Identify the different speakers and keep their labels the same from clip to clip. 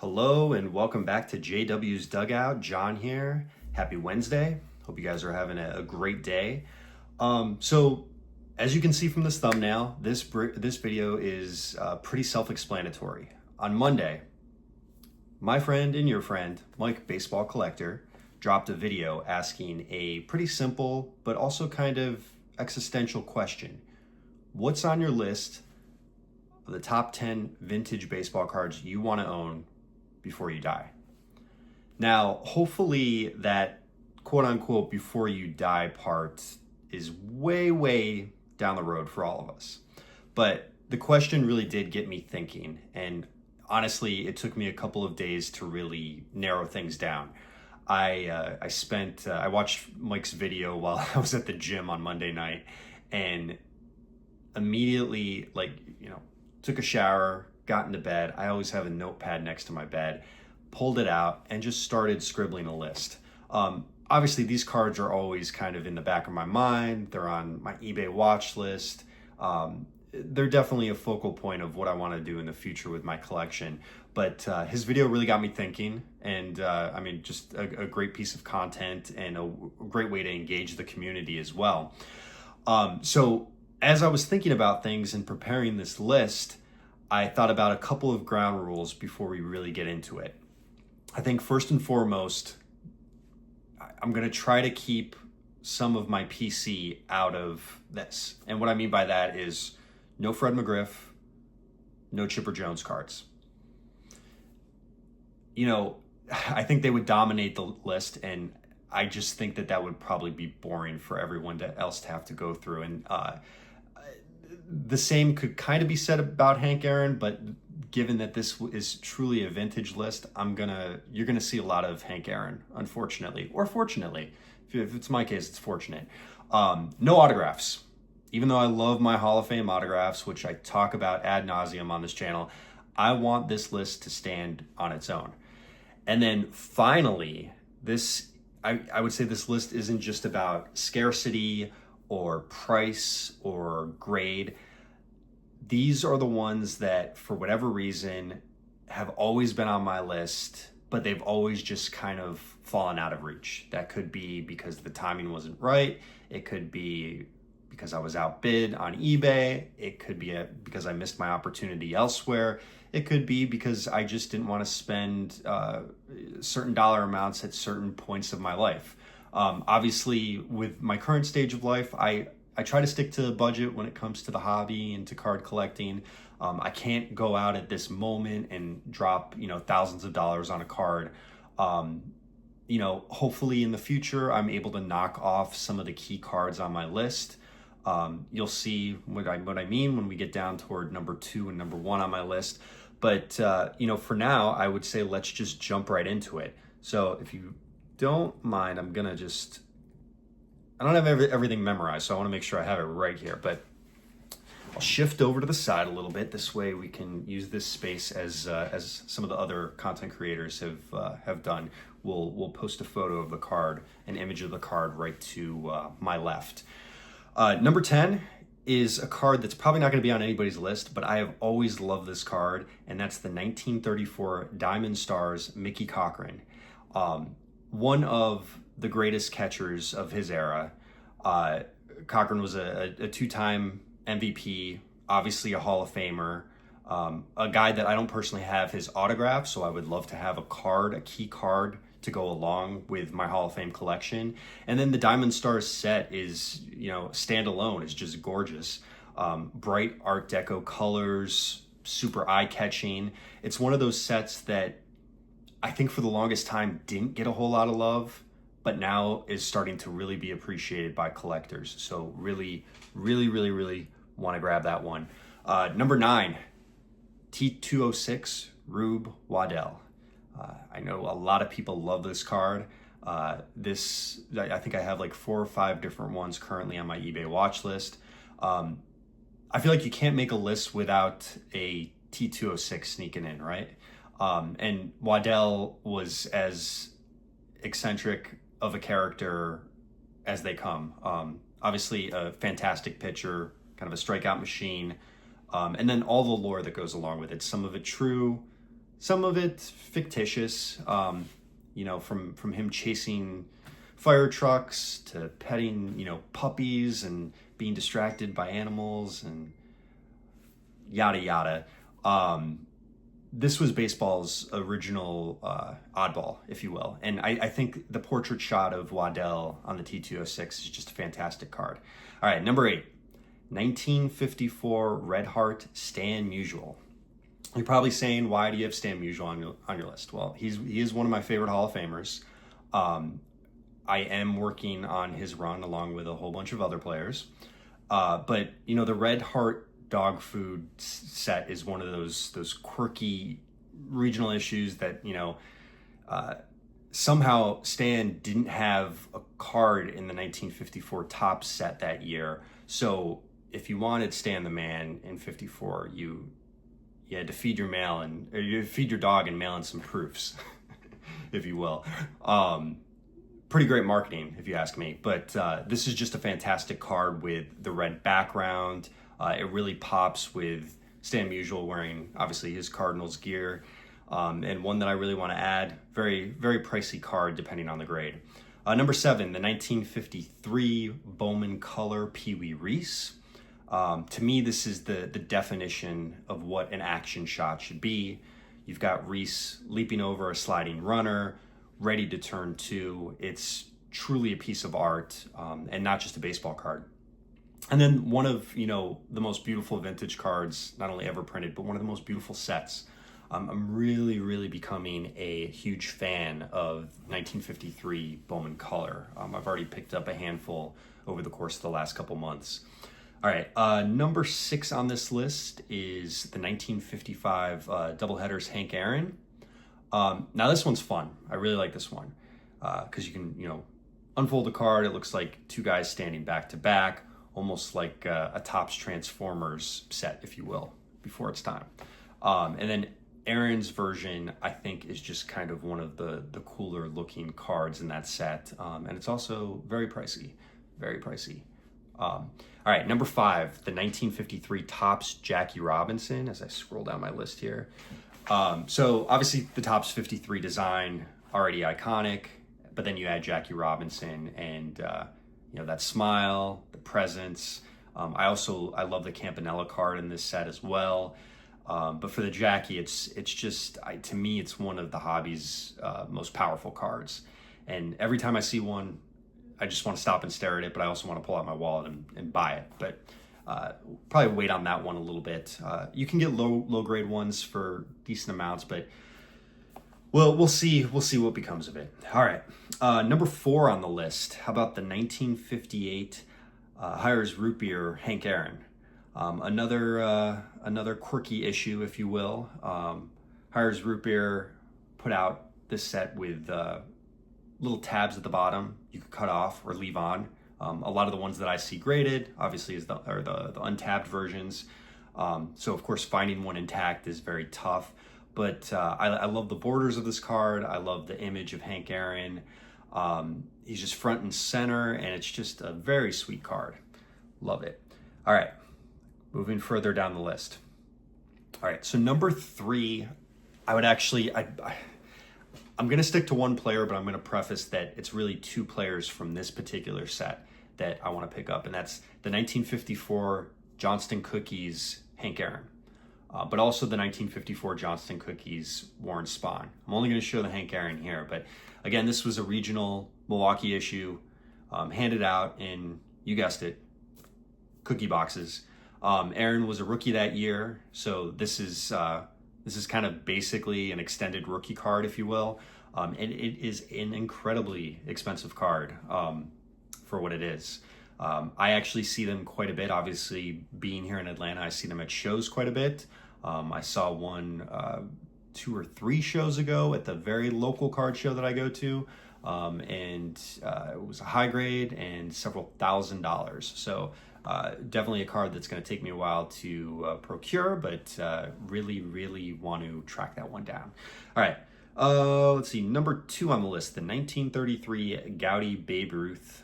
Speaker 1: Hello and welcome back to JW's Dugout. John here. Happy Wednesday. Hope you guys are having a great day. So as you can see from this thumbnail, this video is pretty self-explanatory. On Monday, my friend and your friend, Mike Baseball Collector, dropped a video asking a pretty simple but also kind of existential question. What's on your list of the top 10 vintage baseball cards you want to own before you die? Now, hopefully that quote unquote before you die part is way down the road for all of us. But the question really did get me thinking, and honestly, it took me a couple of days to really narrow things down. I watched Mike's video while I was at the gym on Monday night, and immediately, took a shower, got into bed. I always have a notepad next to my bed, pulled it out, and just started scribbling a list. Obviously, these cards are always kind of in the back of my mind. They're on my eBay watch list. They're definitely a focal point of what I want to do in the future with my collection. But his video really got me thinking, and just a great piece of content and a great way to engage the community as well. So as I was thinking about things and preparing this list, I thought about a couple of ground rules before we really get into it. I think first and foremost, I'm going to try to keep some of my PC out of this. And what I mean by that is no Fred McGriff, no Chipper Jones cards. I think they would dominate the list, and I just think that would probably be boring for everyone else to have to go through. And the same could kind of be said about Hank Aaron, but given that this is truly a vintage list, you're gonna see a lot of Hank Aaron, unfortunately, or fortunately. If it's my case, it's fortunate. No autographs. Even though I love my Hall of Fame autographs, which I talk about ad nauseum on this channel, I want this list to stand on its own. And then finally, I would say this list isn't just about scarcity or price or grade. These are the ones that, for whatever reason, have always been on my list, but they've always just kind of fallen out of reach. That could be because the timing wasn't right. It could be because I was outbid on eBay. It could be because I missed my opportunity elsewhere. It could be because I just didn't want to spend certain dollar amounts at certain points of my life. Obviously, with my current stage of life, I try to stick to the budget when it comes to the hobby and to card collecting. I can't go out at this moment and drop, thousands of dollars on a card. Hopefully in the future, I'm able to knock off some of the key cards on my list. You'll see what I mean when we get down toward number 2 and number 1 on my list. But, for now, I would say let's just jump right into it. So if you don't mind, I don't have everything memorized, so I want to make sure I have it right here, but I'll shift over to the side a little bit. This way we can use this space as some of the other content creators have done. We'll post a photo of the card, an image of the card right to my left. Number 10 is a card that's probably not going to be on anybody's list, but I have always loved this card, and that's the 1934 Diamond Stars Mickey Cochrane. One of the greatest catchers of his era. Cochrane was a 2-time MVP, obviously a Hall of Famer, a guy that I don't personally have his autograph, so I would love to have a key card to go along with my Hall of Fame collection. And then the Diamond Stars set is, standalone, is just gorgeous. Bright Art Deco colors, super eye-catching. It's one of those sets that I think for the longest time didn't get a whole lot of love, but now is starting to really be appreciated by collectors. So really want to grab that one. Number 9, T206 Rube Waddell. I know a lot of people love this card. I think I have like 4 or 5 different ones currently on my eBay watch list. I feel like you can't make a list without a T206 sneaking in, right? And Waddell was as eccentric of a character as they come. Obviously a fantastic pitcher, kind of a strikeout machine, and then all the lore that goes along with it. Some of it true, some of it fictitious, from him chasing fire trucks to petting, puppies and being distracted by animals and yada yada. This was baseball's original oddball, if you will. And I think the portrait shot of Waddell on the T206 is just a fantastic card. All right, number 8, 1954 Red Heart Stan Musial. You're probably saying, why do you have Stan Musial on your list? Well, he is one of my favorite Hall of Famers. I am working on his run along with a whole bunch of other players. But, the Red Heart dog food set is one of those quirky regional issues that, somehow Stan didn't have a card in the 1954 top set that year. So if you wanted Stan the Man in 54, you had to feed your dog and mail in some proofs, if you will. Pretty great marketing, if you ask me. But this is just a fantastic card with the red background. It really pops with Stan Musial wearing, obviously, his Cardinals gear. And one that I really want to add, very, very pricey card depending on the grade. Number 7, the 1953 Bowman Color Pee Wee Reese. To me, this is the definition of what an action shot should be. You've got Reese leaping over a sliding runner, ready to turn 2. It's truly a piece of art, and not just a baseball card. And then one of, the most beautiful vintage cards, not only ever printed, but one of the most beautiful sets. I'm really, really becoming a huge fan of 1953 Bowman Color. I've already picked up a handful over the course of the last couple months. All right, number 6 on this list is the 1955 Doubleheaders Hank Aaron. Now this one's fun. I really like this one because you can, unfold the card. It looks like 2 guys standing back to back, almost like a Topps Transformers set, if you will, before its time. And then Aaron's version, I think, is just kind of one of the cooler looking cards in that set. And it's also very pricey, very pricey. All right, number 5, the 1953 Topps Jackie Robinson, as I scroll down my list here. So obviously the Topps 53 design, already iconic, but then you add Jackie Robinson and, that smile, the presence. I love the Campanella card in this set as well. But for the Jackie, it's just, to me, it's one of the hobby's most powerful cards. And every time I see one, I just want to stop and stare at it, but I also want to pull out my wallet and buy it. But probably wait on that one a little bit. You can get low grade ones for decent amounts, but we'll see what becomes of it. All right, number 4 on the list. How about the 1958 Hires Root Beer Hank Aaron? Another quirky issue, if you will. Hires Root Beer put out this set with little tabs at the bottom you could cut off or leave on. A lot of the ones that I see graded, obviously, are the untabbed versions. So of course, finding one intact is very tough. But I love the borders of this card. I love the image of Hank Aaron. He's just front and center, and it's just a very sweet card. Love it. All right, moving further down the list. All right, so number 3, I'm going to stick to one player, but I'm going to preface that it's really 2 players from this particular set that I want to pick up, and that's the 1954 Johnston Cookies Hank Aaron, but also the 1954 Johnston Cookies Warren Spahn. I'm only going to show the Hank Aaron here, but again, this was a regional Milwaukee issue, handed out in, you guessed it, cookie boxes. Aaron was a rookie that year, so this is kind of basically an extended rookie card, if you will. And it is an incredibly expensive card for what it is. I actually see them quite a bit. Obviously, being here in Atlanta, I see them at shows quite a bit. I saw one 2 or 3 shows ago at the very local card show that I go to. And it was a high grade and several $1,000s. So definitely a card that's going to take me a while to procure, but really, really want to track that one down. All right, let's see. Number 2 on the list, the 1933 Gowdy Babe Ruth,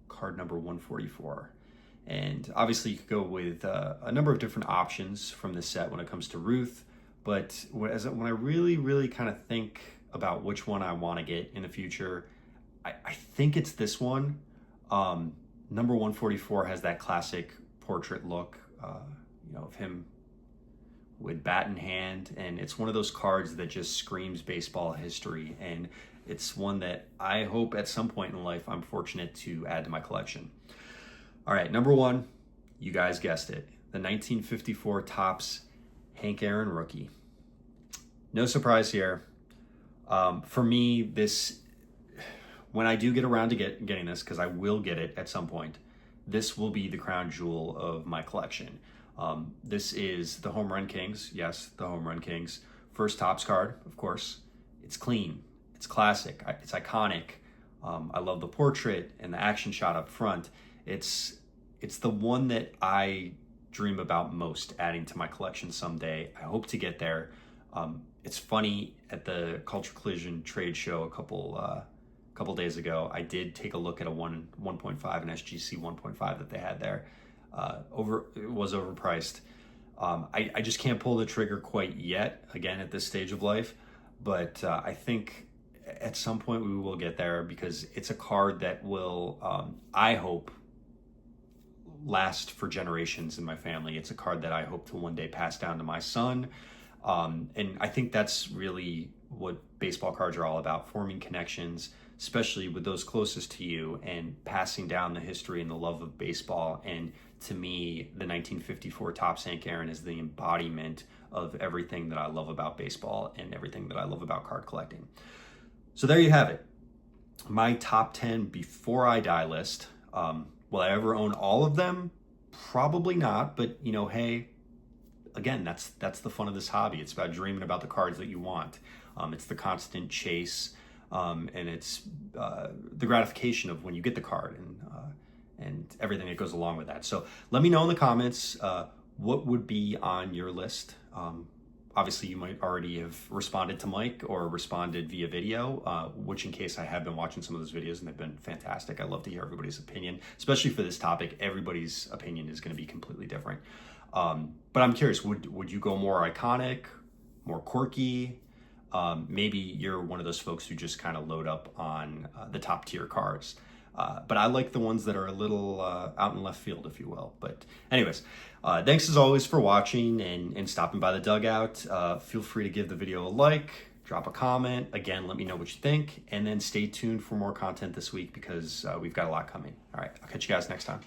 Speaker 1: card number 144. And obviously you could go with a number of different options from this set when it comes to Ruth, But when I really kind of think about which one I want to get in the future, I think it's this one. Number 144 has that classic portrait look, of him with bat in hand, and it's one of those cards that just screams baseball history, and it's one that I hope at some point in life I'm fortunate to add to my collection. All right, number one, you guys guessed it, the 1954 Topps Hank Aaron rookie. No surprise here. For me, this, when I do get around to getting this, because I will get it at some point, this will be the crown jewel of my collection. This is the Home Run Kings. Yes, the Home Run Kings. First Topps card, of course. It's clean. It's classic. It's iconic. I love the portrait and the action shot up front. It's the one that I dream about most adding to my collection someday. I hope to get there. It's funny, at the Culture Collision trade show a couple days ago, I did take a look at a 1.5, an SGC 1.5 that they had there. It was overpriced. I just can't pull the trigger quite yet, again, at this stage of life, but I think at some point we will get there, because it's a card that will, I hope, last for generations in my family. It's a card that I hope to one day pass down to my son. And I think that's really what baseball cards are all about, forming connections, especially with those closest to you, and passing down the history and the love of baseball. And to me, the 1954 Topps Hank Aaron is the embodiment of everything that I love about baseball and everything that I love about card collecting. So there you have it. My top 10 before I die list. Will I ever own all of them? Probably not, but hey, again, that's the fun of this hobby. It's about dreaming about the cards that you want. It's the constant chase, and it's the gratification of when you get the card, and everything that goes along with that. So let me know in the comments what would be on your list. Obviously, you might already have responded to Mike or responded via video, which, in case I have been watching some of those videos and they've been fantastic. I love to hear everybody's opinion, especially for this topic. Everybody's opinion is going to be completely different. But I'm curious, would you go more iconic, more quirky? Maybe you're one of those folks who just kind of load up on the top tier cards. But I like the ones that are a little out in left field, if you will. But anyways, thanks as always for watching and stopping by the dugout. Feel free to give the video a like, drop a comment. Again, let me know what you think. And then stay tuned for more content this week, because we've got a lot coming. All right, I'll catch you guys next time.